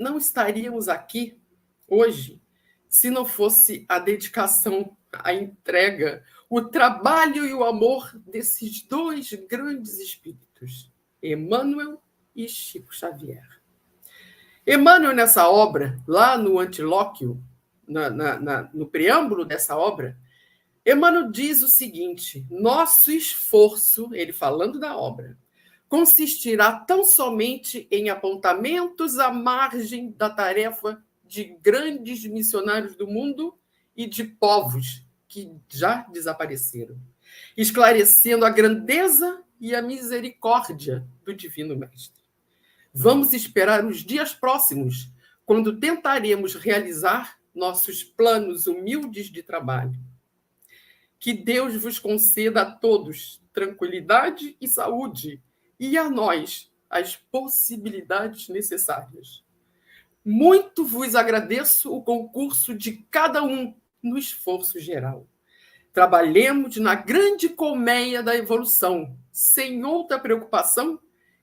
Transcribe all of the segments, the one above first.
não estaríamos aqui hoje se não fosse a dedicação, a entrega, o trabalho e o amor desses dois grandes espíritos, Emmanuel e Chico Xavier. Emmanuel, nessa obra, lá no Antilóquio, no preâmbulo dessa obra, Emmanuel diz o seguinte: nosso esforço, ele falando da obra, consistirá tão somente em apontamentos à margem da tarefa de grandes missionários do mundo e de povos que já desapareceram, esclarecendo a grandeza e a misericórdia do Divino Mestre. Vamos esperar os dias próximos, quando tentaremos realizar nossos planos humildes de trabalho. Que Deus vos conceda a todos tranquilidade e saúde, e a nós as possibilidades necessárias. Muito vos agradeço o concurso de cada um no esforço geral. Trabalhemos na grande colmeia da evolução, sem outra preocupação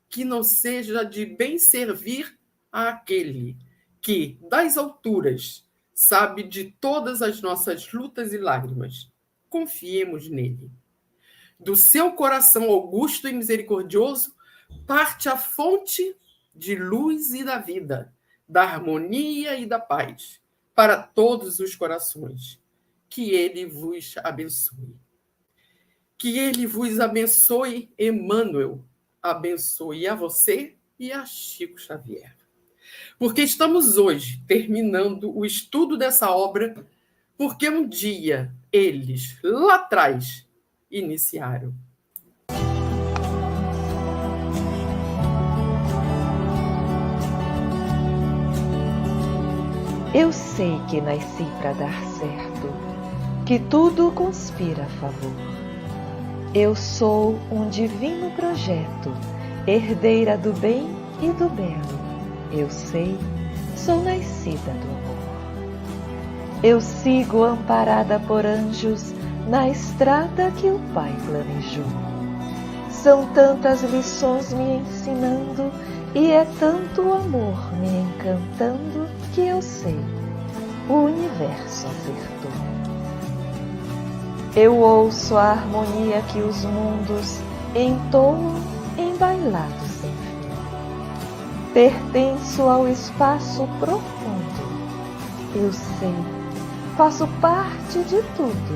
que não seja de bem servir àquele que, das alturas, sabe de todas as nossas lutas e lágrimas. Confiemos nele. Do seu coração augusto e misericordioso parte a fonte de luz e da vida, da harmonia e da paz, para todos os corações. Que ele vos abençoe. Que ele vos abençoe, Emmanuel. Abençoe a você e a Chico Xavier. Porque estamos hoje terminando o estudo dessa obra, porque um dia eles, lá atrás, iniciaram. Eu sei que nasci para dar certo, que tudo conspira a favor. Eu sou um divino projeto, herdeira do bem e do belo. Eu sei, sou nascida do amor. Eu sigo amparada por anjos na estrada que o Pai planejou. São tantas lições me ensinando e é tanto o amor me encantando que eu sei, o universo acertou. Eu ouço a harmonia que os mundos entoam em bailado sem fim. Pertenço ao espaço profundo. Eu sei, faço parte de tudo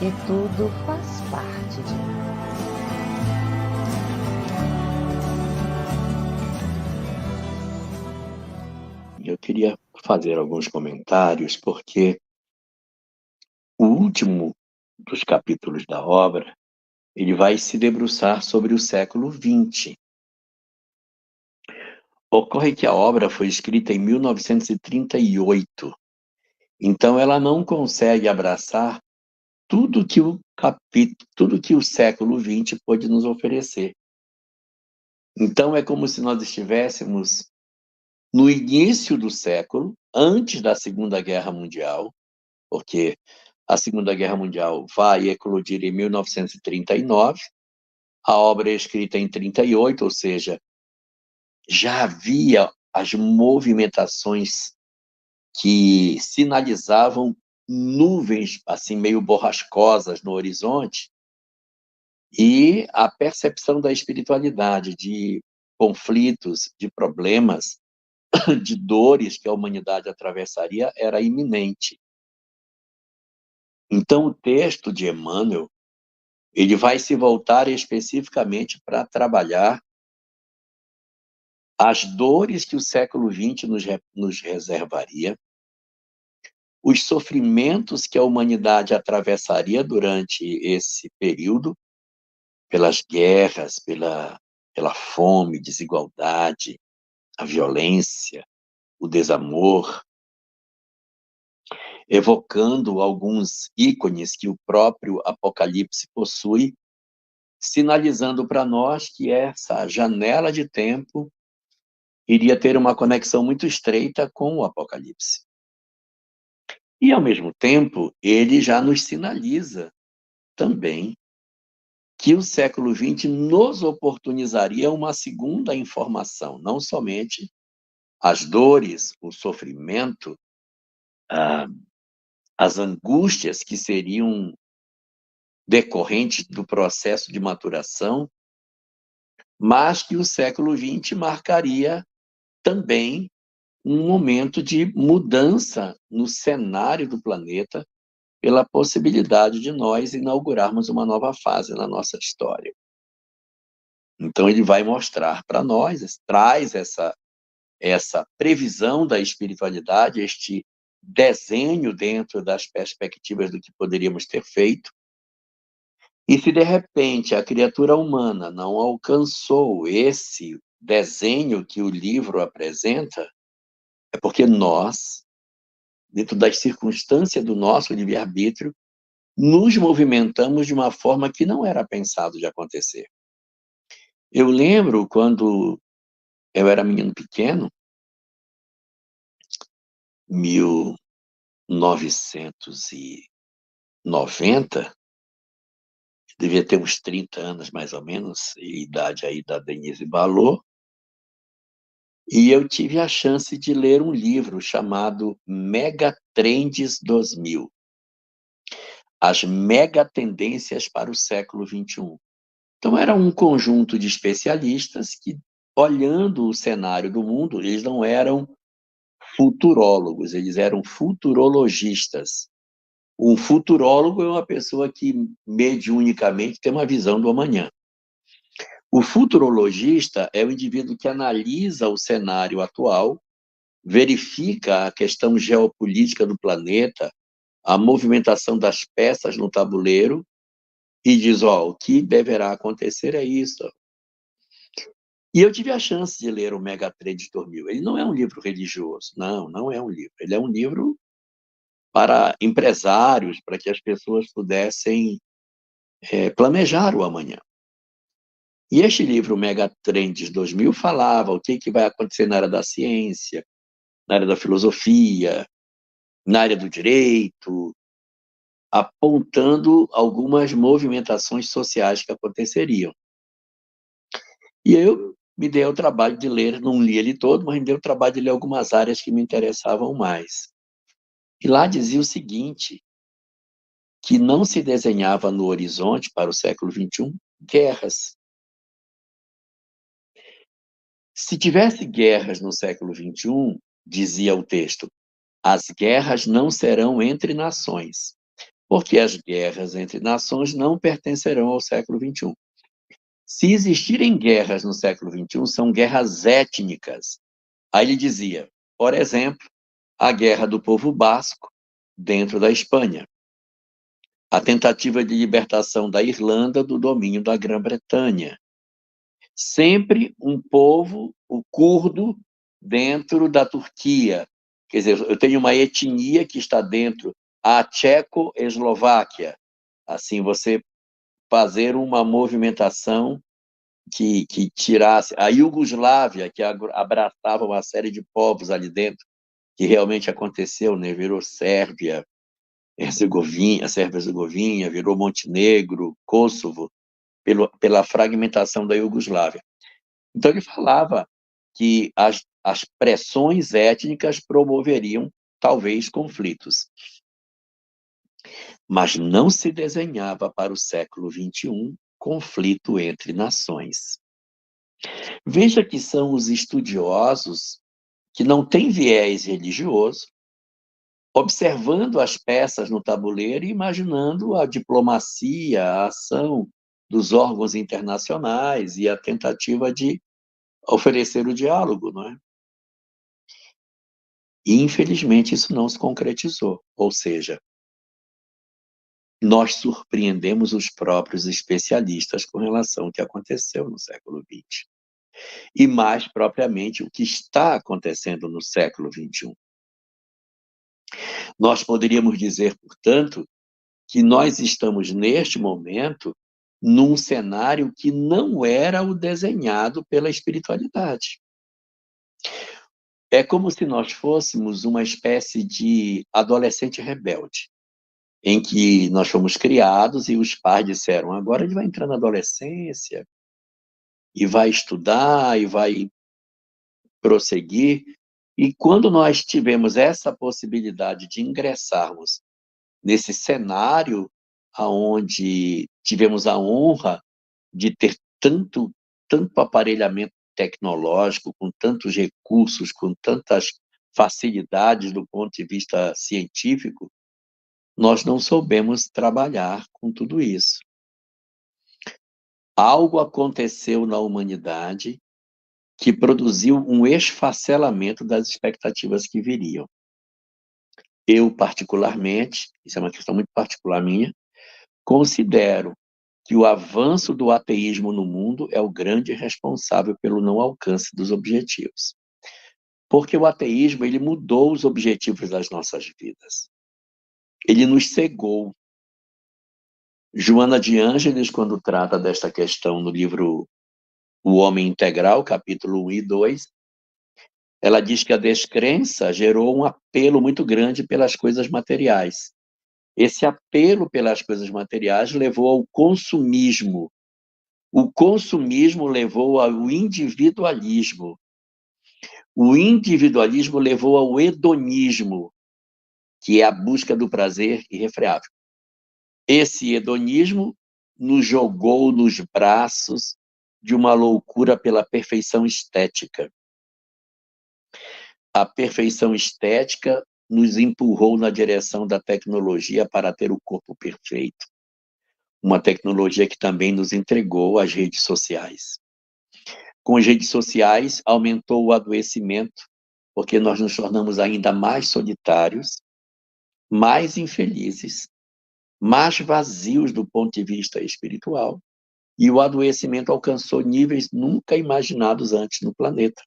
e tudo faz parte de mim. Eu queria fazer alguns comentários, porque o último dos capítulos da obra, ele vai se debruçar sobre o século XX. Ocorre que a obra foi escrita em 1938, então ela não consegue abraçar tudo que o século XX pôde nos oferecer. Então é como se nós estivéssemos no início do século, antes da Segunda Guerra Mundial, porque a Segunda Guerra Mundial vai eclodir em 1939, a obra é escrita em 38, ou seja, já havia as movimentações que sinalizavam nuvens assim meio borrascosas no horizonte, e a percepção da espiritualidade, de conflitos, de problemas, de dores que a humanidade atravessaria era iminente. Então, o texto de Emmanuel, ele vai se voltar especificamente para trabalhar as dores que o século XX nos reservaria, os sofrimentos que a humanidade atravessaria durante esse período, pelas guerras, pela fome, desigualdade, a violência, o desamor, evocando alguns ícones que o próprio Apocalipse possui, sinalizando para nós que essa janela de tempo iria ter uma conexão muito estreita com o Apocalipse. E, ao mesmo tempo, ele já nos sinaliza também que o século XX nos oportunizaria uma segunda informação, não somente as dores, o sofrimento, as angústias que seriam decorrentes do processo de maturação, mas que o século XX marcaria também um momento de mudança no cenário do planeta, pela possibilidade de nós inaugurarmos uma nova fase na nossa história. Então, ele vai mostrar para nós, traz essa previsão da espiritualidade, este desenho dentro das perspectivas do que poderíamos ter feito. E se, de repente, a criatura humana não alcançou esse desenho que o livro apresenta, é porque nós, dentro das circunstâncias do nosso livre-arbítrio, nos movimentamos de uma forma que não era pensado de acontecer. Eu lembro quando eu era menino pequeno, 1990, devia ter uns 30 anos mais ou menos, idade aí da Denise Ballot, e eu tive a chance de ler um livro chamado Megatrends 2000, as megatendências para o século XXI. Então, era um conjunto de especialistas que, olhando o cenário do mundo, eles não eram futurólogos, eles eram futurologistas. Um futurólogo é uma pessoa que, mediunicamente, tem uma visão do amanhã. O futurologista é o indivíduo que analisa o cenário atual, verifica a questão geopolítica do planeta, a movimentação das peças no tabuleiro, e diz, o que deverá acontecer é isso. E eu tive a chance de ler o Megatrends 2000. Ele não é um livro religioso, não é um livro. Ele é um livro para empresários, para que as pessoas pudessem planejar o amanhã. E este livro, Megatrends 2000, falava o que vai acontecer na área da ciência, na área da filosofia, na área do direito, apontando algumas movimentações sociais que aconteceriam. E eu me dei o trabalho de ler, não li ele todo, mas me dei o trabalho de ler algumas áreas que me interessavam mais. E lá dizia o seguinte, que não se desenhava no horizonte para o século XXI guerras. Se tivesse guerras no século XXI, dizia o texto, as guerras não serão entre nações, porque as guerras entre nações não pertencerão ao século XXI. Se existirem guerras no século XXI, são guerras étnicas. Aí ele dizia, por exemplo, a guerra do povo basco dentro da Espanha, a tentativa de libertação da Irlanda do domínio da Grã-Bretanha. Sempre um povo, o curdo, dentro da Turquia. Quer dizer, eu tenho uma etnia que está dentro, a Tcheco-Eslováquia. Assim, você fazer uma movimentação que tirasse a Iugoslávia, que abraçava uma série de povos ali dentro, que realmente aconteceu, né? Virou Sérvia, Sérvia-Herzegovina, virou Montenegro, Kosovo, pela fragmentação da Iugoslávia. Então, ele falava que as pressões étnicas promoveriam, talvez, conflitos. Mas não se desenhava para o século XXI conflito entre nações. Veja que são os estudiosos que não têm viés religioso, observando as peças no tabuleiro e imaginando a diplomacia, a ação dos órgãos internacionais e a tentativa de oferecer o diálogo, não é? E, infelizmente, isso não se concretizou. Ou seja, nós surpreendemos os próprios especialistas com relação ao que aconteceu no século XX. E, mais propriamente, o que está acontecendo no século XXI. Nós poderíamos dizer, portanto, que nós estamos, neste momento, num cenário que não era o desenhado pela espiritualidade. É como se nós fôssemos uma espécie de adolescente rebelde, em que nós fomos criados e os pais disseram, agora ele vai entrar na adolescência e vai estudar e vai prosseguir E quando nós tivemos essa possibilidade de ingressarmos nesse cenário aonde tivemos a honra de ter tanto aparelhamento tecnológico, com tantos recursos, com tantas facilidades do ponto de vista científico, nós não soubemos trabalhar com tudo isso. Algo aconteceu na humanidade que produziu um esfacelamento das expectativas que viriam. Eu, particularmente, isso é uma questão muito particular minha, considero que o avanço do ateísmo no mundo é o grande responsável pelo não alcance dos objetivos. Porque o ateísmo, ele mudou os objetivos das nossas vidas. Ele nos cegou. Joana de Ângeles, quando trata desta questão no livro O Homem Integral, capítulo 1 e 2, ela diz que a descrença gerou um apelo muito grande pelas coisas materiais. Esse apelo pelas coisas materiais levou ao consumismo. O consumismo levou ao individualismo. O individualismo levou ao hedonismo, que é a busca do prazer irrefreável. Esse hedonismo nos jogou nos braços de uma loucura pela perfeição estética. A perfeição estética nos empurrou na direção da tecnologia para ter o corpo perfeito. Uma tecnologia que também nos entregou às redes sociais. Com as redes sociais, aumentou o adoecimento, porque nós nos tornamos ainda mais solitários, mais infelizes, mais vazios do ponto de vista espiritual, e o adoecimento alcançou níveis nunca imaginados antes no planeta.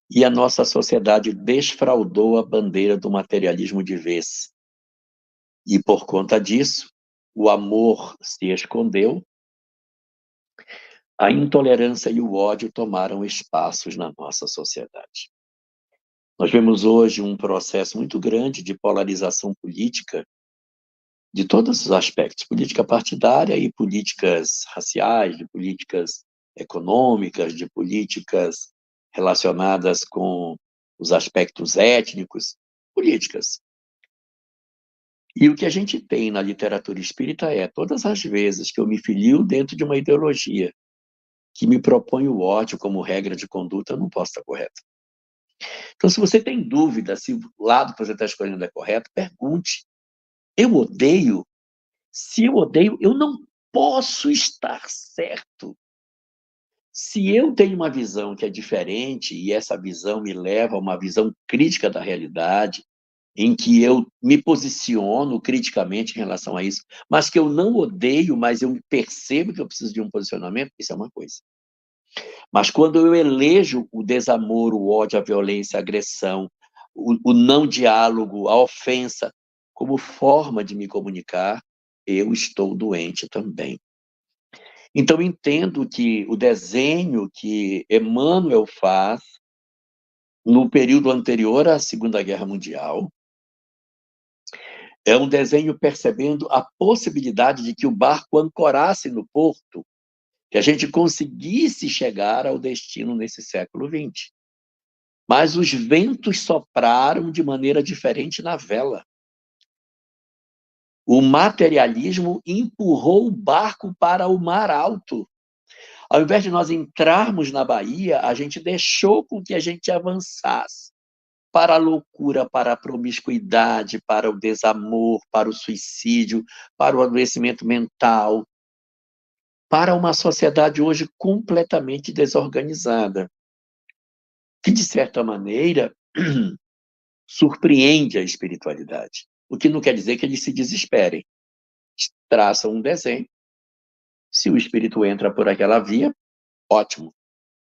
E a nossa sociedade desfraldou a bandeira do materialismo de vez. E por conta disso, o amor se escondeu, a intolerância e o ódio tomaram espaços na nossa sociedade. Nós vemos hoje um processo muito grande de polarização política, de todos os aspectos, política partidária e políticas raciais, de políticas econômicas, de políticas relacionadas com os aspectos étnicos, políticas. E o que a gente tem na literatura espírita é, todas as vezes que eu me filio dentro de uma ideologia que me propõe o ódio como regra de conduta, eu não posso estar correto. Então, se você tem dúvida se o lado que você está escolhendo é correto, pergunte. Eu odeio? Se eu odeio, eu não posso estar certo. Se eu tenho uma visão que é diferente, e essa visão me leva a uma visão crítica da realidade, em que eu me posiciono criticamente em relação a isso, mas que eu não odeio, mas eu percebo que eu preciso de um posicionamento, isso é uma coisa. Mas quando eu elejo o desamor, o ódio, a violência, a agressão, o não diálogo, a ofensa, como forma de me comunicar, eu estou doente também. Então, entendo que o desenho que Emmanuel faz no período anterior à Segunda Guerra Mundial é um desenho percebendo a possibilidade de que o barco ancorasse no porto, que a gente conseguisse chegar ao destino nesse século XX. Mas os ventos sopraram de maneira diferente na vela. O materialismo empurrou o barco para o mar alto. Ao invés de nós entrarmos na Bahia, a gente deixou com que a gente avançasse para a loucura, para a promiscuidade, para o desamor, para o suicídio, para o adoecimento mental, para uma sociedade hoje completamente desorganizada, que, de certa maneira, surpreende a espiritualidade. O que não quer dizer que eles se desesperem. Traçam um desenho. Se o espírito entra por aquela via, ótimo.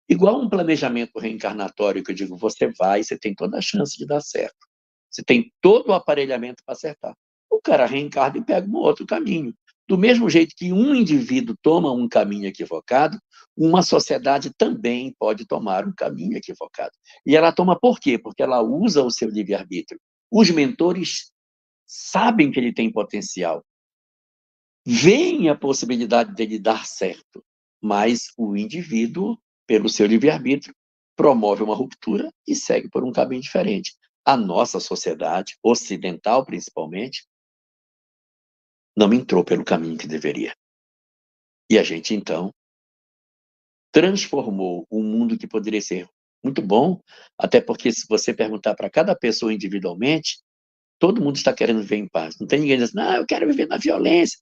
Igual um planejamento reencarnatório, que eu digo, você tem toda a chance de dar certo. Você tem todo o aparelhamento para acertar. O cara reencarna e pega um outro caminho. Do mesmo jeito que um indivíduo toma um caminho equivocado, uma sociedade também pode tomar um caminho equivocado. E ela toma por quê? Porque ela usa o seu livre-arbítrio. Os mentores sabem que ele tem potencial. Veem a possibilidade dele dar certo. Mas o indivíduo, pelo seu livre-arbítrio, promove uma ruptura e segue por um caminho diferente. A nossa sociedade, ocidental principalmente, não entrou pelo caminho que deveria. E a gente, então, transformou um mundo que poderia ser muito bom, até porque se você perguntar para cada pessoa individualmente, todo mundo está querendo viver em paz. Não tem ninguém dizendo, não, eu quero viver na violência.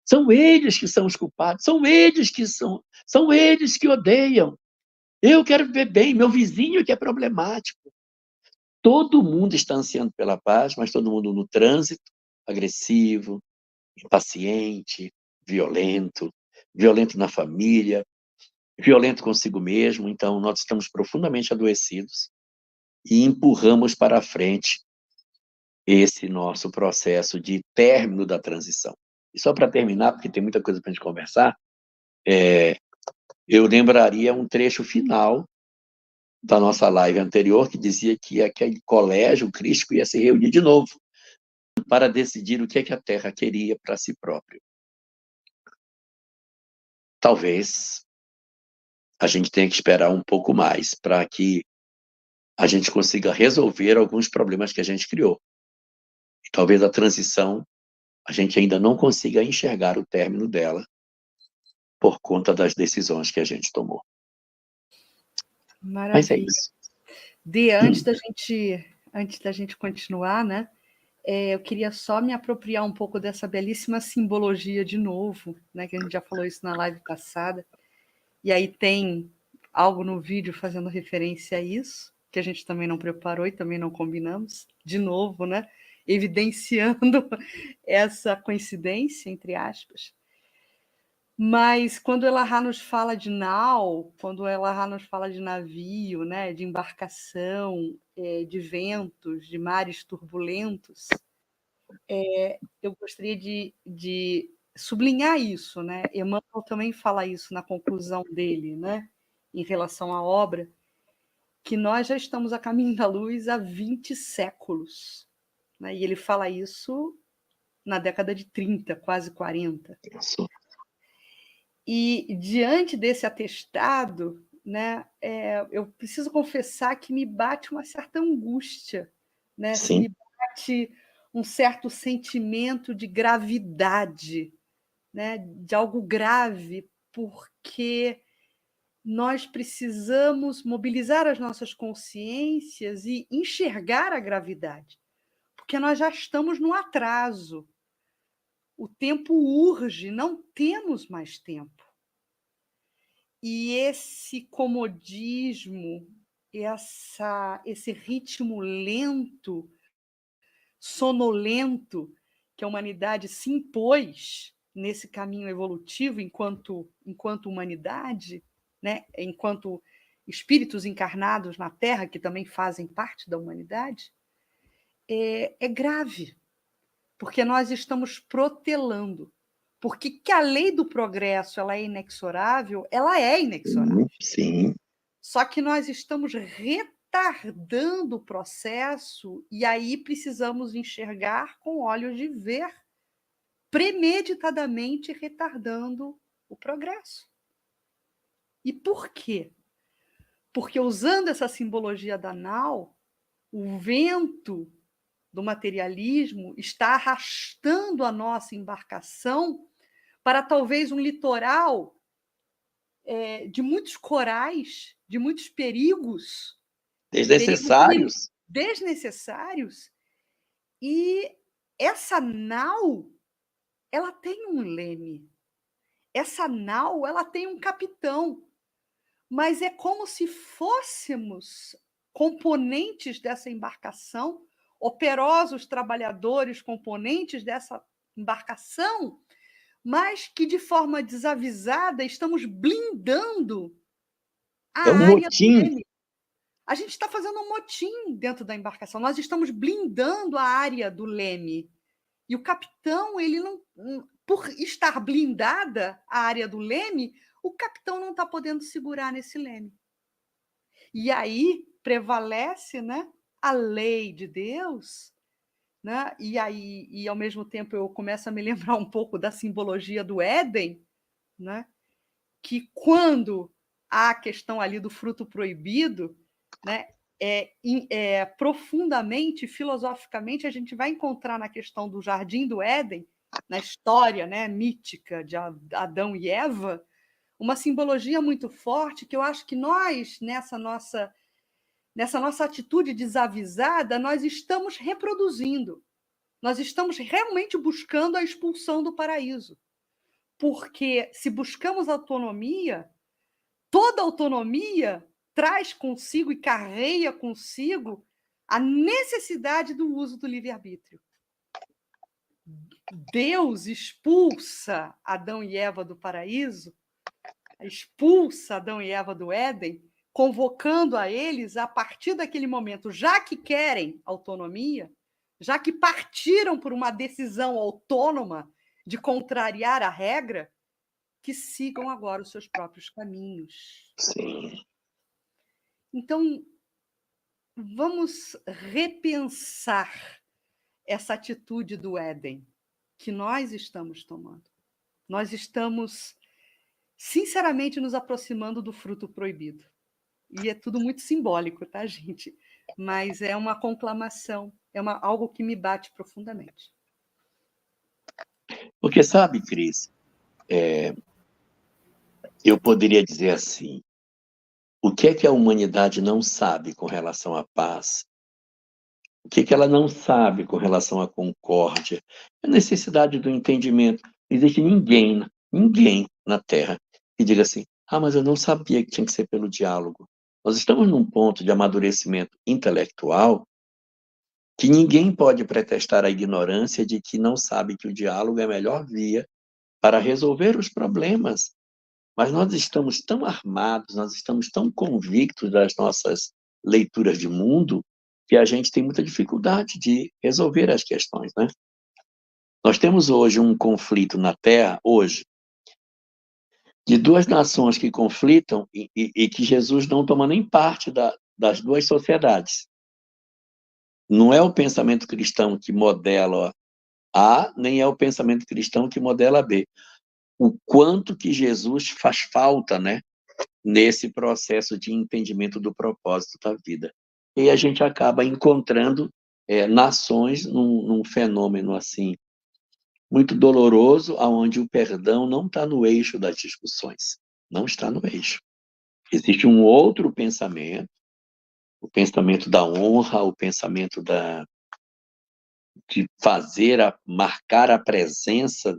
São eles que são os culpados, são eles que odeiam. Eu quero viver bem, meu vizinho que é problemático. Todo mundo está ansiando pela paz, mas todo mundo no trânsito, agressivo, impaciente, violento, violento na família, violento consigo mesmo. Então, nós estamos profundamente adoecidos e empurramos para frente esse nosso processo de término da transição. E só para terminar, porque tem muita coisa para a gente conversar, eu lembraria um trecho final da nossa live anterior, que dizia que aquele colégio crístico ia se reunir de novo para decidir o que é que a Terra queria para si próprio. Talvez a gente tenha que esperar um pouco mais para que a gente consiga resolver alguns problemas que a gente criou. E talvez a transição, a gente ainda não consiga enxergar o término dela por conta das decisões que a gente tomou. Mas é Maravilha. isso. Antes da gente continuar, né? Eu queria só me apropriar um pouco dessa belíssima simbologia de novo, né? Que a gente já falou isso na live passada. E aí tem algo no vídeo fazendo referência a isso, que a gente também não preparou e também não combinamos, de novo, né? Evidenciando essa coincidência, entre aspas. Mas quando Elahá nos fala de nau, quando Elahá nos fala de navio, né, de embarcação, de ventos, de mares turbulentos, eu gostaria de sublinhar isso, né? Emmanuel também fala isso na conclusão dele, né, em relação à obra, que nós já estamos a caminho da luz há 20 séculos. Né? E ele fala isso na década de 30, quase 40. Isso. E diante desse atestado, né, eu preciso confessar que me bate uma certa angústia, né? Sim. Me bate um certo sentimento de gravidade, né, de algo grave, porque nós precisamos mobilizar as nossas consciências e enxergar a gravidade, porque nós já estamos no atraso. O tempo urge, não temos mais tempo. E esse comodismo, esse ritmo lento, sonolento, que a humanidade se impôs nesse caminho evolutivo enquanto humanidade, né? Enquanto espíritos encarnados na Terra, que também fazem parte da humanidade, é grave, porque nós estamos protelando. Porque que a lei do progresso ela é inexorável, ela é inexorável. Sim. Só que nós estamos retardando o processo e aí precisamos enxergar com olhos de ver, premeditadamente retardando o progresso. E por quê? Porque usando essa simbologia da nau, o vento do materialismo está arrastando a nossa embarcação para talvez um litoral de muitos corais, de muitos perigos Desnecessários. desnecessários. E essa nau, ela tem um leme. Essa nau, ela tem um capitão. Mas é como se fôssemos componentes dessa embarcação, operosos trabalhadores, componentes dessa embarcação, mas que, de forma desavisada, estamos blindando a É um área do motim. leme. A gente está fazendo um motim dentro da embarcação. Nós estamos blindando a área do leme. E o capitão, ele não, por estar blindada a área do leme, o capitão não está podendo segurar nesse leme. E aí prevalece, né, a lei de Deus, né? E ao mesmo tempo eu começo a me lembrar um pouco da simbologia do Éden, né? Que quando à questão ali do fruto proibido, né, profundamente, filosoficamente, a gente vai encontrar na questão do Jardim do Éden, na história, né, mítica de Adão e Eva, uma simbologia muito forte que eu acho que nós, nessa nossa atitude desavisada, nós estamos reproduzindo. Nós estamos realmente buscando a expulsão do paraíso. Porque se buscamos autonomia, toda autonomia traz consigo e carrega consigo a necessidade do uso do livre-arbítrio. Deus expulsa Adão e Eva do paraíso, expulsa Adão e Eva do Éden, convocando a eles, a partir daquele momento, já que querem autonomia, já que partiram por uma decisão autônoma de contrariar a regra, que sigam agora os seus próprios caminhos. Sim. Então, vamos repensar essa atitude do Éden que nós estamos tomando. Nós estamos, sinceramente, nos aproximando do fruto proibido. E é tudo muito simbólico, tá, gente? Mas é uma conclamação, algo que me bate profundamente. Porque sabe, Cris, eu poderia dizer assim, o que é que a humanidade não sabe com relação à paz? O que é que ela não sabe com relação à concórdia? A necessidade do entendimento. Não existe ninguém na Terra que diga assim, mas eu não sabia que tinha que ser pelo diálogo. Nós estamos num ponto de amadurecimento intelectual que ninguém pode pretextar a ignorância de que não sabe que o diálogo é a melhor via para resolver os problemas. Mas nós estamos tão armados, nós estamos tão convictos das nossas leituras de mundo, que a gente tem muita dificuldade de resolver as questões, né? Nós temos hoje um conflito na Terra, de duas nações que conflitam e que Jesus não toma nem parte das duas sociedades. Não é o pensamento cristão que modela A, nem é o pensamento cristão que modela B. O quanto que Jesus faz falta, né, nesse processo de entendimento do propósito da vida. E a gente acaba encontrando nações num fenômeno assim muito doloroso, onde o perdão não está no eixo das discussões, não está no eixo. Existe um outro pensamento, o pensamento da honra, o pensamento de marcar a presença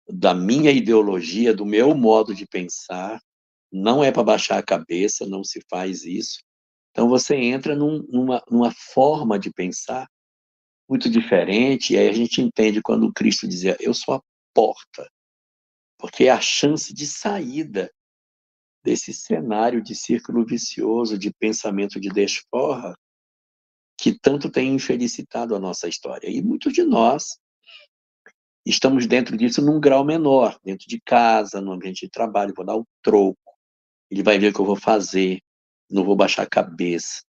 da minha ideologia, do meu modo de pensar. Não é para baixar a cabeça, não se faz isso. Então você entra numa forma de pensar muito diferente, e aí a gente entende quando Cristo dizia, eu sou a porta, porque é a chance de saída desse cenário de círculo vicioso, de pensamento de desforra, que tanto tem infelicitado a nossa história. E muitos de nós estamos dentro disso num grau menor, dentro de casa, no ambiente de trabalho, vou dar o troco, ele vai ver o que eu vou fazer, não vou baixar a cabeça,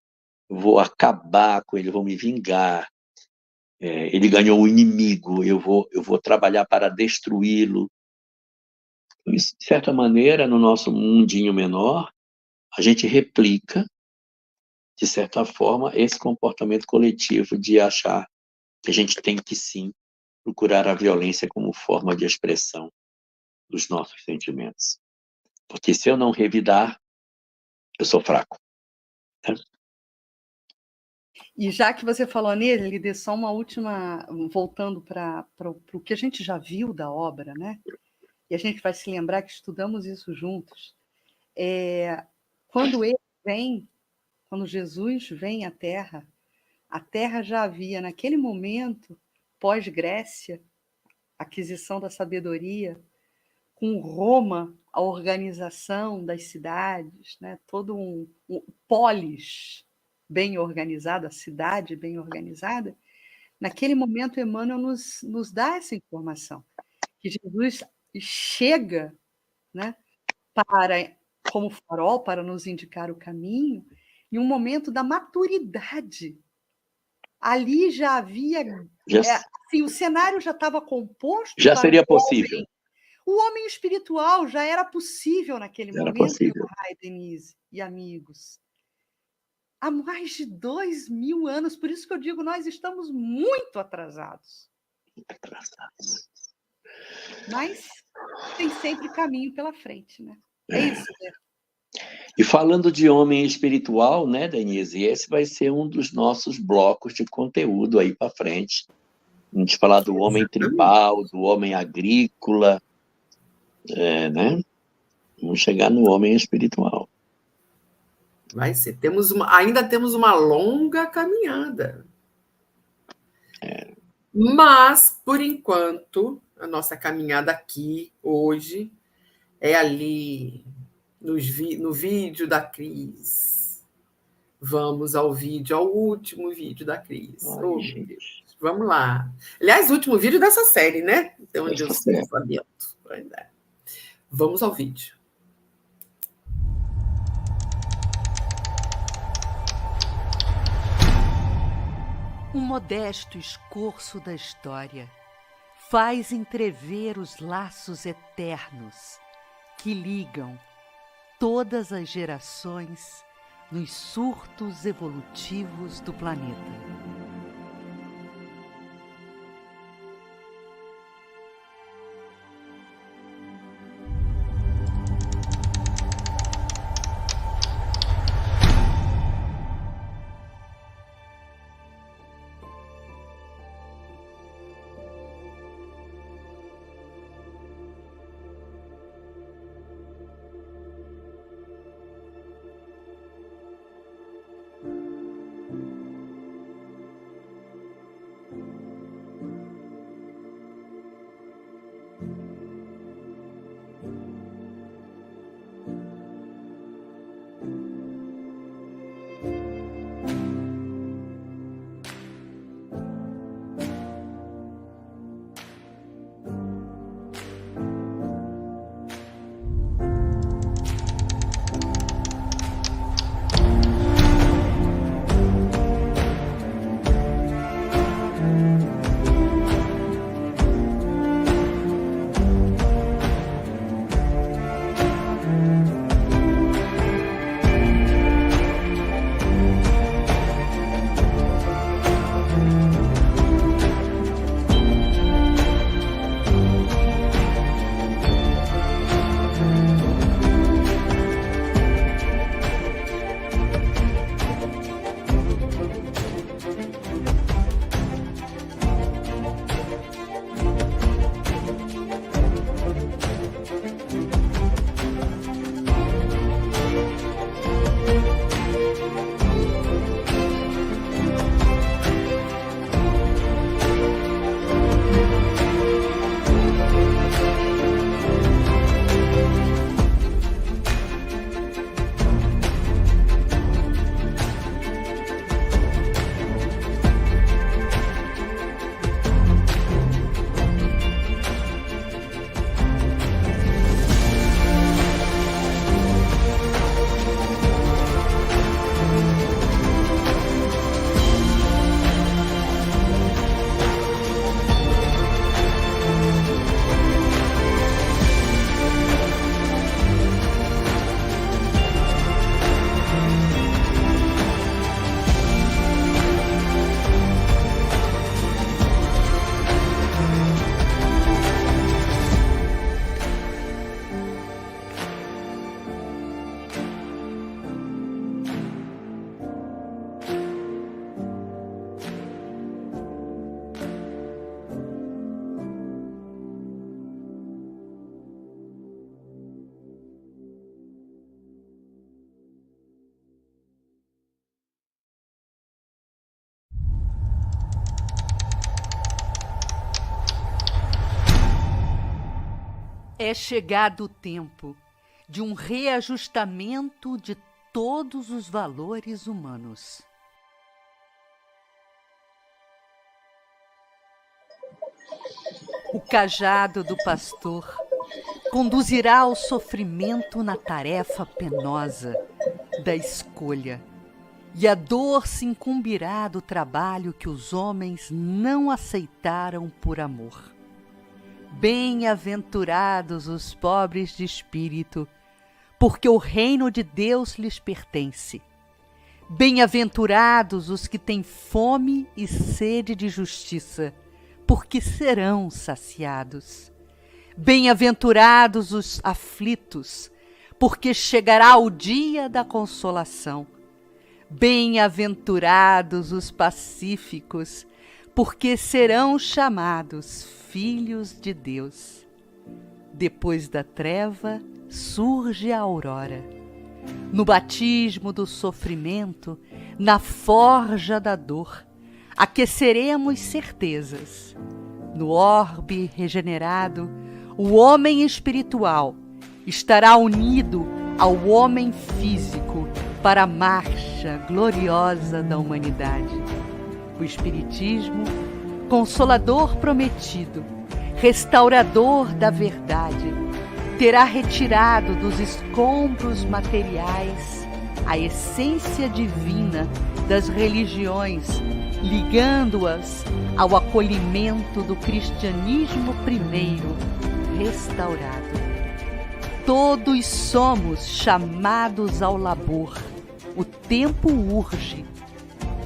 vou acabar com ele, vou me vingar, ele ganhou um inimigo, eu vou trabalhar para destruí-lo. Isso, de certa maneira, no nosso mundinho menor, a gente replica, de certa forma, esse comportamento coletivo de achar que a gente tem que, sim, procurar a violência como forma de expressão dos nossos sentimentos. Porque se eu não revidar, eu sou fraco. Né? E já que você falou nele, ele deu só uma última, voltando para o que a gente já viu da obra, né? E a gente vai se lembrar que estudamos isso juntos. Quando Jesus vem à Terra, a Terra já havia, naquele momento, pós-Grécia, aquisição da sabedoria, com Roma, a organização das cidades, né? Todo um polis bem organizado, a cidade bem organizada. Naquele momento, Emmanuel nos dá essa informação, que Jesus chega, né, como farol, para nos indicar o caminho, em um momento da maturidade. Ali já havia... assim, o cenário já estava composto... Já seria possível. O homem espiritual já era possível naquele Era momento, possível. Mahay, Denise e amigos. Há mais de 2000 anos, por isso que eu digo, nós estamos muito atrasados. Mas tem sempre caminho pela frente, né? É isso, né? E falando de homem espiritual, né, Denise, esse vai ser um dos nossos blocos de conteúdo aí para frente. A gente falar do homem tribal, do homem agrícola, né? Vamos chegar no homem espiritual. Vai ser. Ainda temos uma longa caminhada. Mas, por enquanto, a nossa caminhada aqui, hoje, é ali no vídeo da Cris. Vamos ao último vídeo da Cris. Ai, Oh, meu gente. Deus. Vamos lá. Aliás, o último vídeo dessa série, né? Então, onde eu Essa estou é. sabendo. Vamos ao vídeo. Um modesto escorço da história faz entrever os laços eternos que ligam todas as gerações nos surtos evolutivos do planeta. É chegado o tempo de um reajustamento de todos os valores humanos. O cajado do pastor conduzirá ao sofrimento na tarefa penosa da escolha, e a dor se incumbirá do trabalho que os homens não aceitaram por amor. Bem-aventurados os pobres de espírito, porque o reino de Deus lhes pertence. Bem-aventurados os que têm fome e sede de justiça, porque serão saciados. Bem-aventurados os aflitos, porque chegará o dia da consolação. Bem-aventurados os pacíficos, porque serão chamados filhos de Deus. Depois da treva surge a aurora. No batismo do sofrimento, na forja da dor, aqueceremos certezas. No orbe regenerado, o homem espiritual estará unido ao homem físico para a marcha gloriosa da humanidade. O Espiritismo, consolador prometido, restaurador da verdade, terá retirado dos escombros materiais a essência divina das religiões, ligando-as ao acolhimento do cristianismo primeiro, restaurado. Todos somos chamados ao labor. O tempo urge,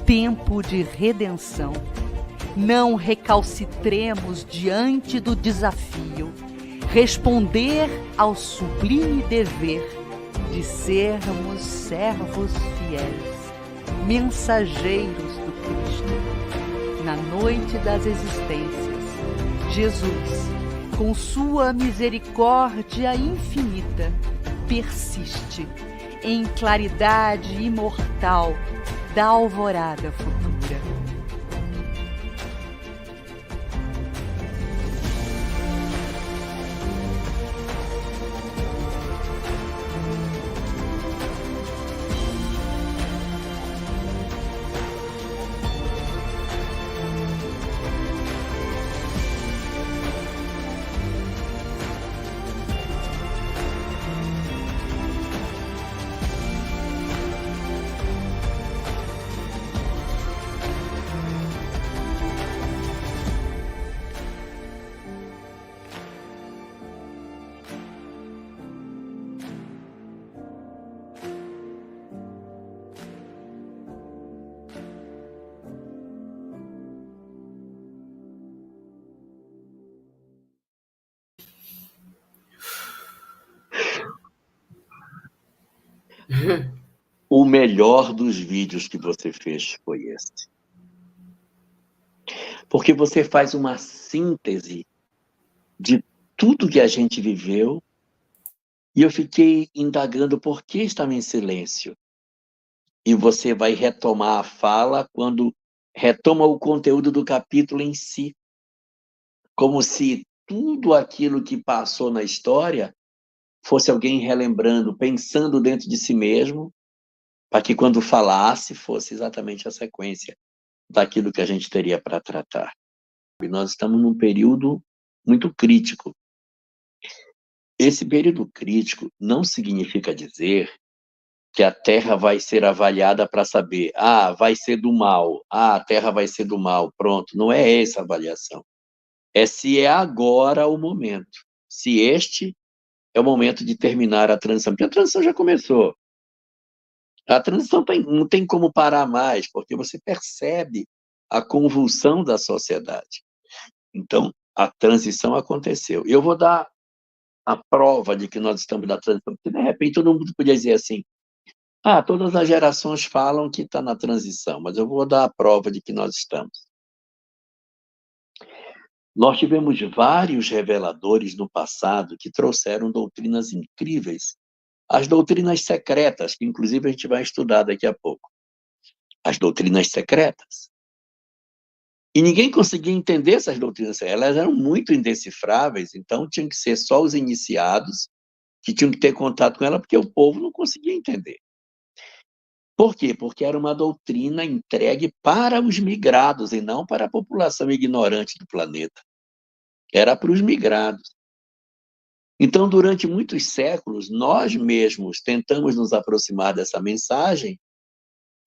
tempo de redenção. Não recalcitremos diante do desafio, responder ao sublime dever de sermos servos fiéis, mensageiros do Cristo. Na noite das existências, Jesus, com sua misericórdia infinita, persiste em claridade imortal da alvorada futura. O melhor dos vídeos que você fez foi esse. Porque você faz uma síntese de tudo que a gente viveu e eu fiquei indagando por que estava em silêncio. E você vai retomar a fala quando retoma o conteúdo do capítulo em si. Como se tudo aquilo que passou na história fosse alguém relembrando, pensando dentro de si mesmo, para que quando falasse fosse exatamente a sequência daquilo que a gente teria para tratar. E nós estamos num período muito crítico. Esse período crítico não significa dizer que a Terra vai ser avaliada para saber, vai ser do mal, a Terra vai ser do mal, pronto. Não é essa a avaliação. É se é agora o momento. Se este é o momento de terminar a transição. Porque a transição já começou. A transição não tem como parar mais, porque você percebe a convulsão da sociedade. Então, a transição aconteceu. Eu vou dar a prova de que nós estamos na transição, porque, de repente, todo mundo podia dizer assim, todas as gerações falam que está na transição, mas eu vou dar a prova de que nós estamos. Nós tivemos vários reveladores no passado que trouxeram doutrinas incríveis. As doutrinas secretas, que inclusive a gente vai estudar daqui a pouco. As doutrinas secretas. E ninguém conseguia entender essas doutrinas. Elas eram muito indecifráveis, então tinham que ser só os iniciados que tinham que ter contato com ela, porque o povo não conseguia entender. Por quê? Porque era uma doutrina entregue para os migrados e não para a população ignorante do planeta. Era para os migrados. Então, durante muitos séculos, nós mesmos tentamos nos aproximar dessa mensagem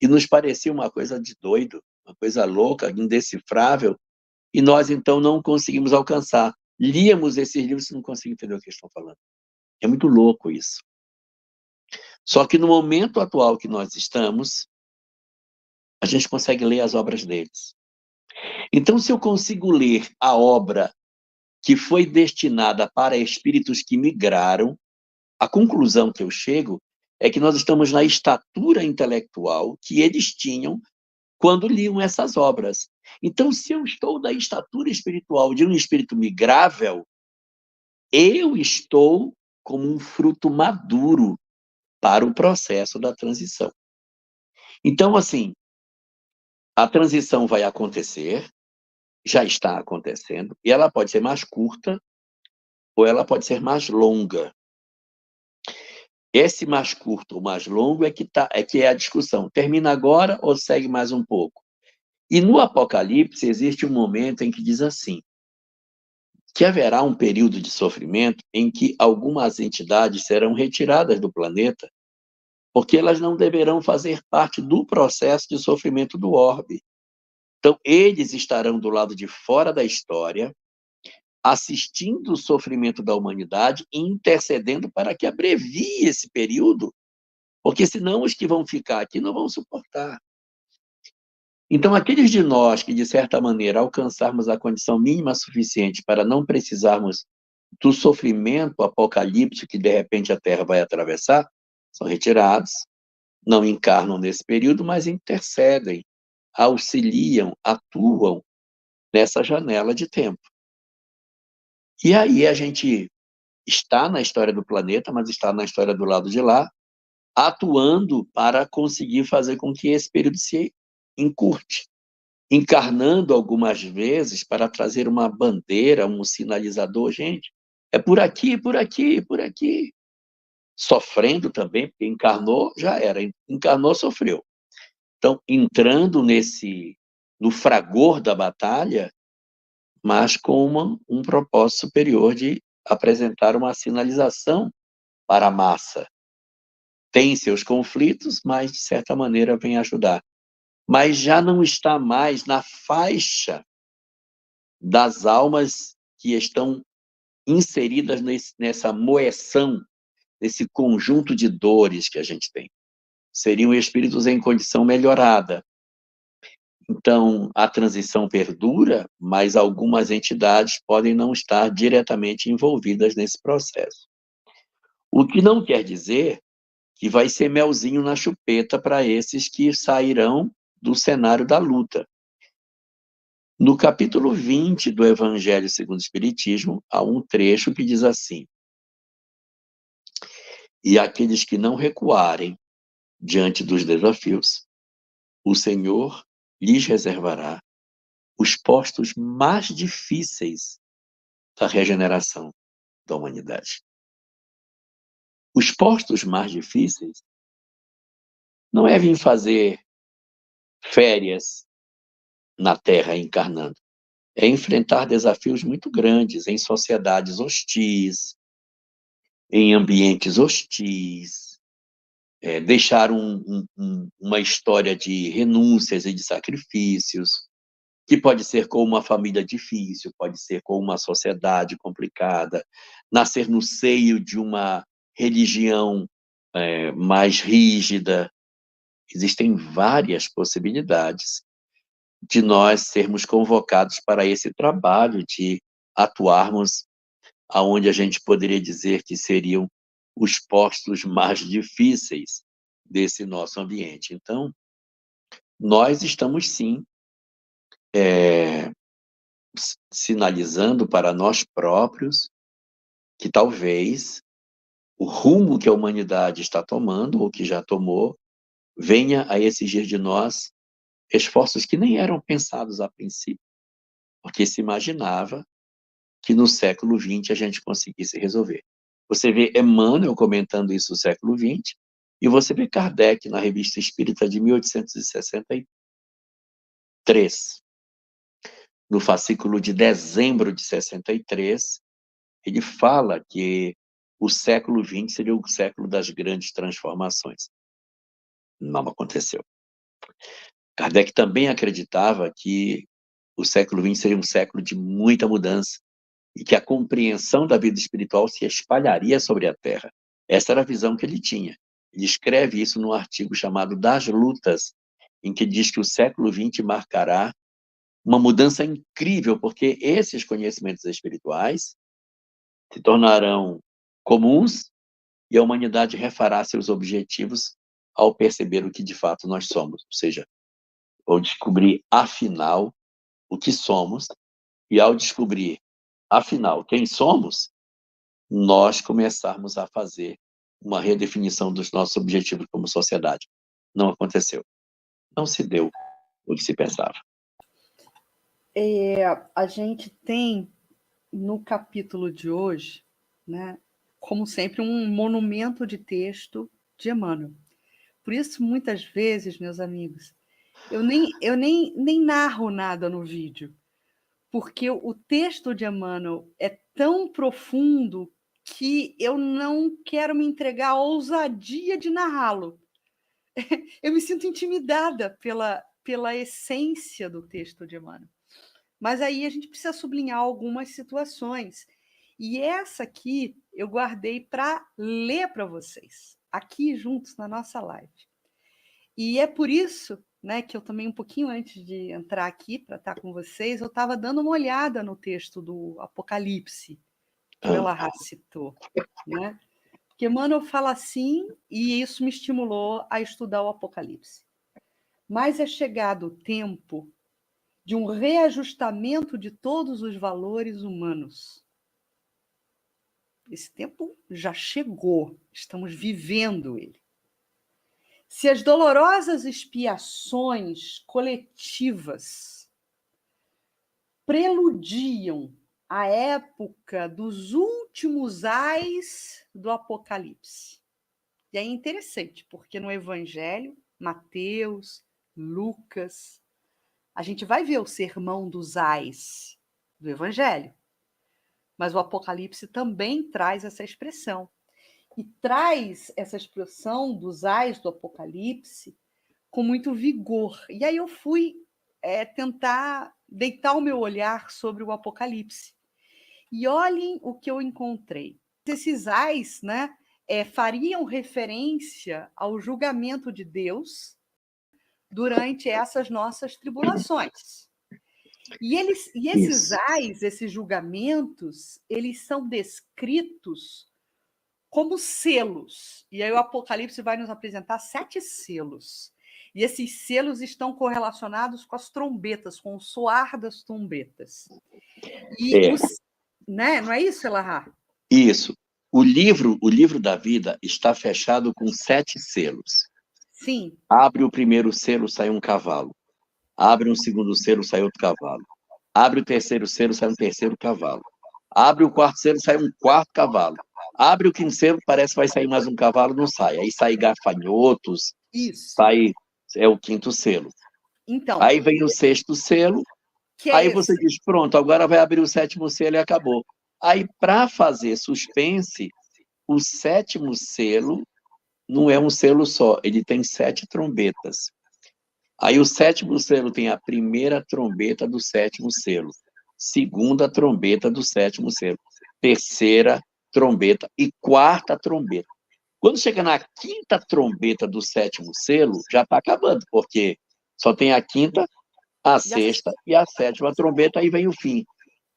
e nos parecia uma coisa de doido, uma coisa louca, indecifrável, e nós, então, não conseguimos alcançar. líamos esses livros e não conseguimos entender o que eles estão falando. É muito louco isso. Só que no momento atual que nós estamos, a gente consegue ler as obras deles. Então, se eu consigo ler a obra que foi destinada para espíritos que migraram, a conclusão que eu chego é que nós estamos na estatura intelectual que eles tinham quando liam essas obras. Então, se eu estou na estatura espiritual de um espírito migrável, eu estou como um fruto maduro para o processo da transição. Então, assim, a transição vai acontecer, já está acontecendo, e ela pode ser mais curta ou ela pode ser mais longa. Esse mais curto ou mais longo é que é a discussão. Termina agora ou segue mais um pouco? E no Apocalipse existe um momento em que diz assim, que haverá um período de sofrimento em que algumas entidades serão retiradas do planeta, porque elas não deverão fazer parte do processo de sofrimento do orbe. Então, eles estarão do lado de fora da história, assistindo o sofrimento da humanidade e intercedendo para que abrevie esse período, porque senão os que vão ficar aqui não vão suportar. Então, aqueles de nós que, de certa maneira, alcançarmos a condição mínima suficiente para não precisarmos do sofrimento apocalíptico que, de repente, a Terra vai atravessar, são retirados, não encarnam nesse período, mas intercedem, auxiliam, atuam nessa janela de tempo. E aí a gente está na história do planeta, mas está na história do lado de lá, atuando para conseguir fazer com que esse período se encurte, encarnando algumas vezes para trazer uma bandeira, um sinalizador, gente, é por aqui, por aqui, por aqui. Sofrendo também, porque encarnou, já era, encarnou, sofreu. Então, entrando no fragor da batalha, mas com um propósito superior de apresentar uma sinalização para a massa. Tem seus conflitos, mas, de certa maneira, vem ajudar. Mas já não está mais na faixa das almas que estão inseridas nessa moeção, nesse conjunto de dores que a gente tem. Seriam espíritos em condição melhorada. Então, a transição perdura, mas algumas entidades podem não estar diretamente envolvidas nesse processo. O que não quer dizer que vai ser melzinho na chupeta para esses que sairão do cenário da luta. No capítulo 20 do Evangelho segundo o Espiritismo, há um trecho que diz assim: e aqueles que não recuarem diante dos desafios, o Senhor lhes reservará os postos mais difíceis da regeneração da humanidade. Os postos mais difíceis não é vir fazer férias na Terra encarnando, é enfrentar desafios muito grandes em sociedades hostis, em ambientes hostis, deixar uma história de renúncias e de sacrifícios, que pode ser com uma família difícil, pode ser com uma sociedade complicada, nascer no seio de uma religião mais rígida. Existem várias possibilidades de nós sermos convocados para esse trabalho de atuarmos aonde a gente poderia dizer que seriam os postos mais difíceis desse nosso ambiente. Então, nós estamos sim sinalizando para nós próprios que talvez o rumo que a humanidade está tomando, ou que já tomou, venha a exigir de nós esforços que nem eram pensados a princípio, porque se imaginava que no século XX a gente conseguisse resolver. Você vê Emmanuel comentando isso no século XX, e você vê Kardec na Revista Espírita de 1863, no fascículo de dezembro de 63, ele fala que o século XX seria o século das grandes transformações. Não aconteceu. Kardec também acreditava que o século XX seria um século de muita mudança, e que a compreensão da vida espiritual se espalharia sobre a Terra. Essa era a visão que ele tinha. Ele escreve isso num artigo chamado Das Lutas, em que diz que o século XX marcará uma mudança incrível, porque esses conhecimentos espirituais se tornarão comuns e a humanidade refará seus objetivos ao perceber o que de fato nós somos, ou seja, ao descobrir afinal o que somos, e ao descobrir afinal quem somos, nós começarmos a fazer uma redefinição dos nossos objetivos como sociedade. Não aconteceu. Não se deu o que se pensava. A gente tem no capítulo de hoje, né, como sempre, um monumento de texto de Emmanuel. Por isso, muitas vezes, meus amigos, eu nem narro nada no vídeo, porque o texto de Emmanuel é tão profundo que eu não quero me entregar à ousadia de narrá-lo. Eu me sinto intimidada pela essência do texto de Emmanuel. Mas aí a gente precisa sublinhar algumas situações. E essa aqui eu guardei para ler para vocês, aqui juntos na nossa live. E é por isso, né, que eu também, um pouquinho antes de entrar aqui para estar com vocês, eu estava dando uma olhada no texto do Apocalipse, que o Elahá citou, né? Porque Emmanuel fala assim, e isso me estimulou a estudar o Apocalipse. Mas é chegado o tempo de um reajustamento de todos os valores humanos. Esse tempo já chegou, estamos vivendo ele. Se as dolorosas expiações coletivas preludiam a época dos últimos ais do Apocalipse. E é interessante, porque no Evangelho, Mateus, Lucas, a gente vai ver o sermão dos ais do Evangelho, mas o Apocalipse também traz essa expressão. E traz essa expressão dos ais do Apocalipse com muito vigor. E aí eu fui tentar deitar o meu olhar sobre o Apocalipse. E olhem o que eu encontrei. Esses ais, né, fariam referência ao julgamento de Deus durante essas nossas tribulações. E esses ais, esses julgamentos, eles são descritos como selos. E aí o Apocalipse vai nos apresentar 7 selos. E esses selos estão correlacionados com as trombetas, com o soar das trombetas. E né? Não é isso, Elahá? Isso. O livro da vida está fechado com 7 selos. Sim. Abre o primeiro selo, sai um cavalo. Abre um segundo selo, sai outro cavalo. Abre o terceiro selo, sai um terceiro cavalo. Abre o quarto selo, sai um quarto cavalo. Abre o quinto selo, parece que vai sair mais um cavalo, não sai. Aí sai gafanhotos, Isso. sai, é o quinto selo. Então. Aí vem o sexto selo, aí você diz, pronto, agora vai abrir o sétimo selo e acabou. Aí, para fazer suspense, o sétimo selo não é um selo só, ele tem 7 trombetas. Aí o sétimo selo tem a primeira trombeta do sétimo selo, segunda trombeta do sétimo selo, terceira trombeta e quarta trombeta. Quando chega na quinta trombeta do sétimo selo, já está acabando, porque só tem a quinta, a sexta e a sétima trombeta, aí vem o fim.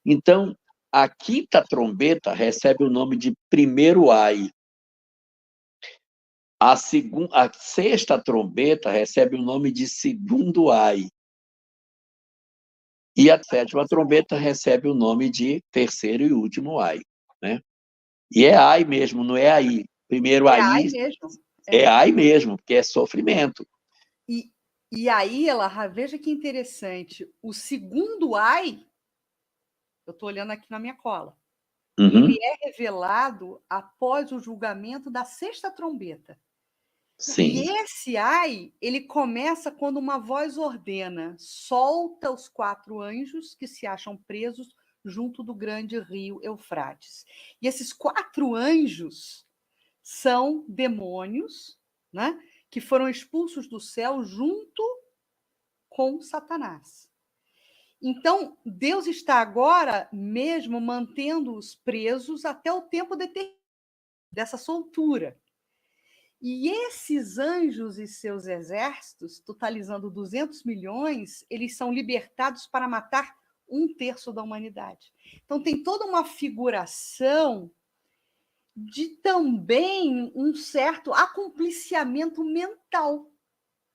Então, a quinta trombeta recebe o nome de primeiro ai. A sexta trombeta recebe o nome de segundo ai. E a sétima trombeta recebe o nome de terceiro e último ai, né? E é ai mesmo, não é aí. Primeiro ai mesmo. É ai mesmo, porque é sofrimento. E aí, Elahá, veja que interessante. O segundo ai, eu estou olhando aqui na minha cola, ele é revelado após o julgamento da sexta trombeta. Sim. E esse ai, ele começa quando uma voz ordena: solta os 4 anjos que se acham presos junto do grande rio Eufrates. E esses 4 anjos são demônios, né, que foram expulsos do céu junto com Satanás. Então, Deus está agora mesmo mantendo-os presos até o tempo dessa soltura. E esses anjos e seus exércitos, totalizando 200 milhões, eles são libertados para matar 1/3 da humanidade. Então, tem toda uma figuração de também um certo acompliciamento mental.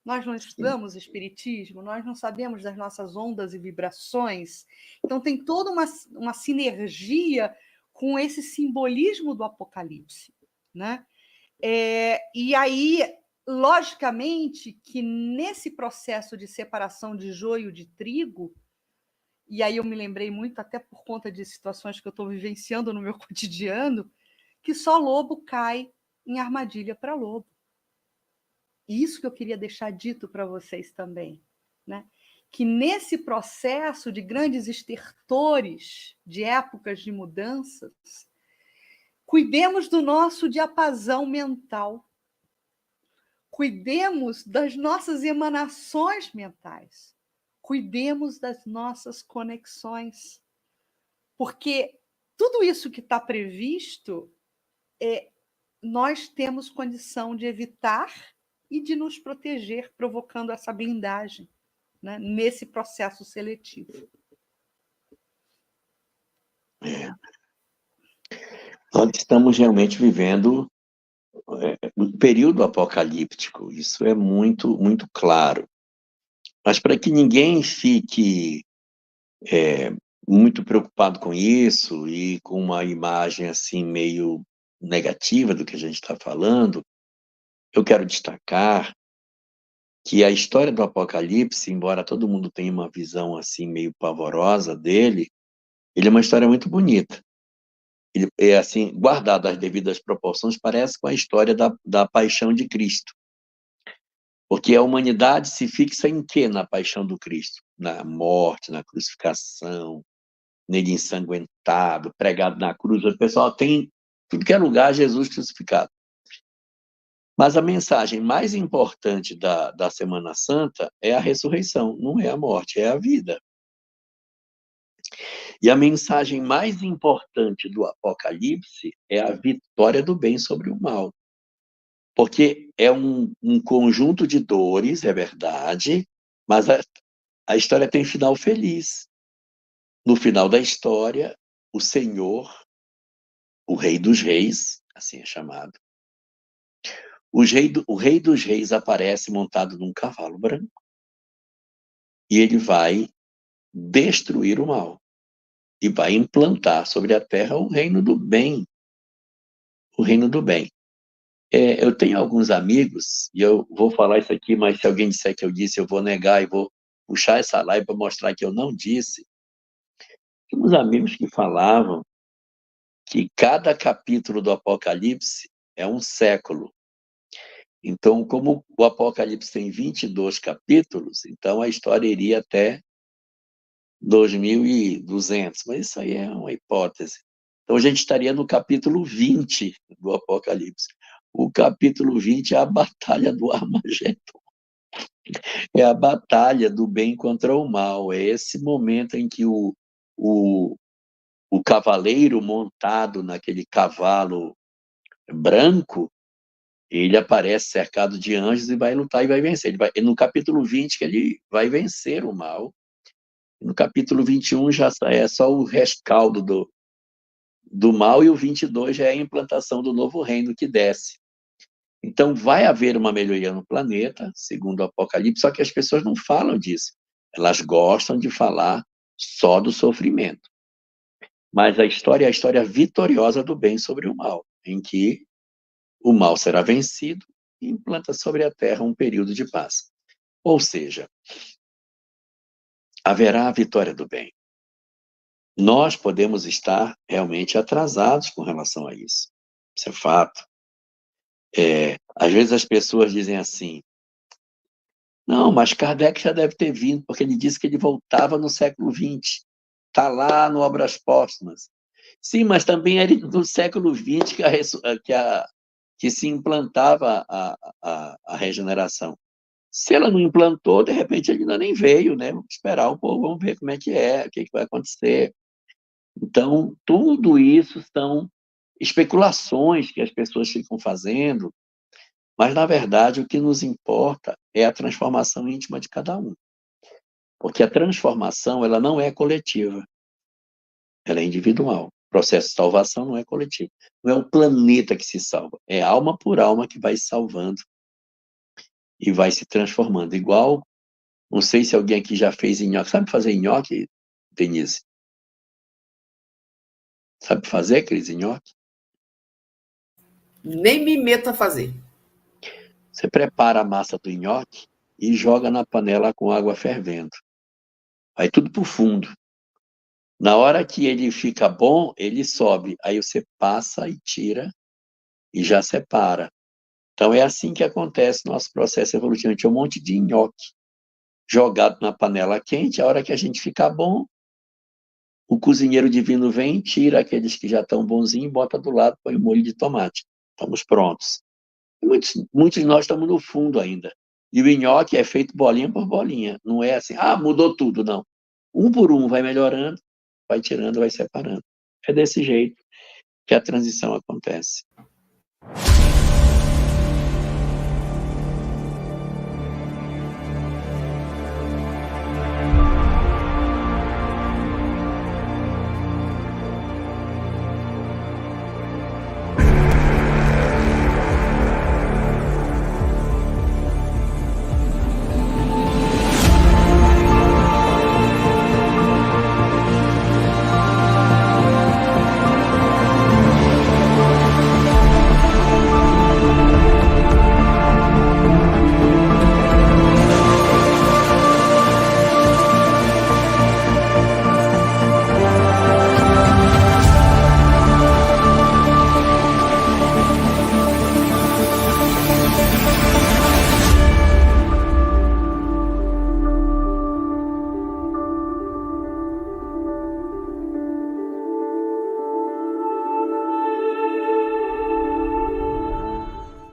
Nós não estudamos espiritismo, nós não sabemos das nossas ondas e vibrações. Então, tem toda uma sinergia com esse simbolismo do Apocalipse, né? E aí, logicamente, que nesse processo de separação de joio de trigo, e aí eu me lembrei muito, até por conta de situações que eu estou vivenciando no meu cotidiano, que só lobo cai em armadilha para lobo. Isso que eu queria deixar dito para vocês também, né? Que nesse processo de grandes estertores, de épocas de mudanças, cuidemos do nosso diapasão mental, cuidemos das nossas emanações mentais, cuidemos das nossas conexões, porque tudo isso que está previsto, nós temos condição de evitar e de nos proteger, provocando essa blindagem, né, nesse processo seletivo. Nós estamos realmente vivendo um período apocalíptico, isso é muito, muito claro. Mas para que ninguém fique muito preocupado com isso e com uma imagem assim meio negativa do que a gente está falando, eu quero destacar que a história do Apocalipse, embora todo mundo tenha uma visão assim meio pavorosa dele, ele é uma história muito bonita. Ele é assim, guardado as devidas proporções, parece com a história da paixão de Cristo. Porque a humanidade se fixa em quê na paixão do Cristo? Na morte, na crucificação, nele ensanguentado, pregado na cruz. O pessoal tem tudo que é lugar Jesus crucificado. Mas a mensagem mais importante da Semana Santa é a ressurreição, não é a morte, é a vida. E a mensagem mais importante do Apocalipse é a vitória do bem sobre o mal. Porque é um conjunto de dores, é verdade, mas a história tem final feliz. No final da história, o Senhor, o Rei dos Reis, assim é chamado, o Rei dos Reis aparece montado num cavalo branco e ele vai destruir o mal e vai implantar sobre a terra o reino do bem. O reino do bem. Eu tenho alguns amigos, e eu vou falar isso aqui, mas se alguém disser que eu disse, eu vou negar e vou puxar essa live para mostrar que eu não disse. Tem uns amigos que falavam que cada capítulo do Apocalipse é um século. Então, como o Apocalipse tem 22 capítulos, então a história iria até 2200, mas isso aí é uma hipótese. Então, a gente estaria no capítulo 20 do Apocalipse. O capítulo 20 é a batalha do Armagedon. É a batalha do bem contra o mal. É esse momento em que o cavaleiro montado naquele cavalo branco, ele aparece cercado de anjos e vai lutar e vai vencer. No capítulo 20 que ele vai vencer o mal. No capítulo 21 já é só o rescaldo do mal, e o 22 já é a implantação do novo reino que desce. Então, vai haver uma melhoria no planeta, segundo o Apocalipse, só que as pessoas não falam disso. Elas gostam de falar só do sofrimento. Mas a história é a história vitoriosa do bem sobre o mal, em que o mal será vencido e implanta sobre a terra um período de paz. Ou seja, haverá a vitória do bem. Nós podemos estar realmente atrasados com relação a isso. Isso é fato. Às vezes as pessoas dizem assim, não, mas Kardec já deve ter vindo, porque ele disse que ele voltava no século XX. Está lá no Obras Póstumas. Sim, mas também era no século XX que se implantava a regeneração. Se ela não implantou, de repente ele ainda nem veio, né? Vamos esperar um pouco, vamos ver como é que é, o que vai acontecer. Então, tudo isso são especulações que as pessoas ficam fazendo, mas, na verdade, o que nos importa é a transformação íntima de cada um. Porque a transformação, ela não é coletiva, ela é individual. O processo de salvação não é coletivo. Não é o planeta que se salva, é alma por alma que vai se salvando e vai se transformando. Igual, não sei se alguém aqui já fez nhoque. Sabe fazer nhoque, Denise? Sabe fazer, Cris, nhoque? Nem me meto a fazer. Você prepara a massa do nhoque e joga na panela com água fervendo. Vai tudo para o fundo. Na hora que ele fica bom, ele sobe. Aí você passa e tira e já separa. Então é assim que acontece no nosso processo evolutivo. A gente tem um monte de nhoque jogado na panela quente. A hora que a gente ficar bom, o cozinheiro divino vem, tira aqueles que já estão bonzinhos e bota do lado, põe o molho de tomate. Estamos prontos. Muitos de nós estamos no fundo ainda. E o nhoque é feito bolinha por bolinha. Não é assim, mudou tudo, não. Um por um vai melhorando, vai tirando, vai separando. É desse jeito que a transição acontece.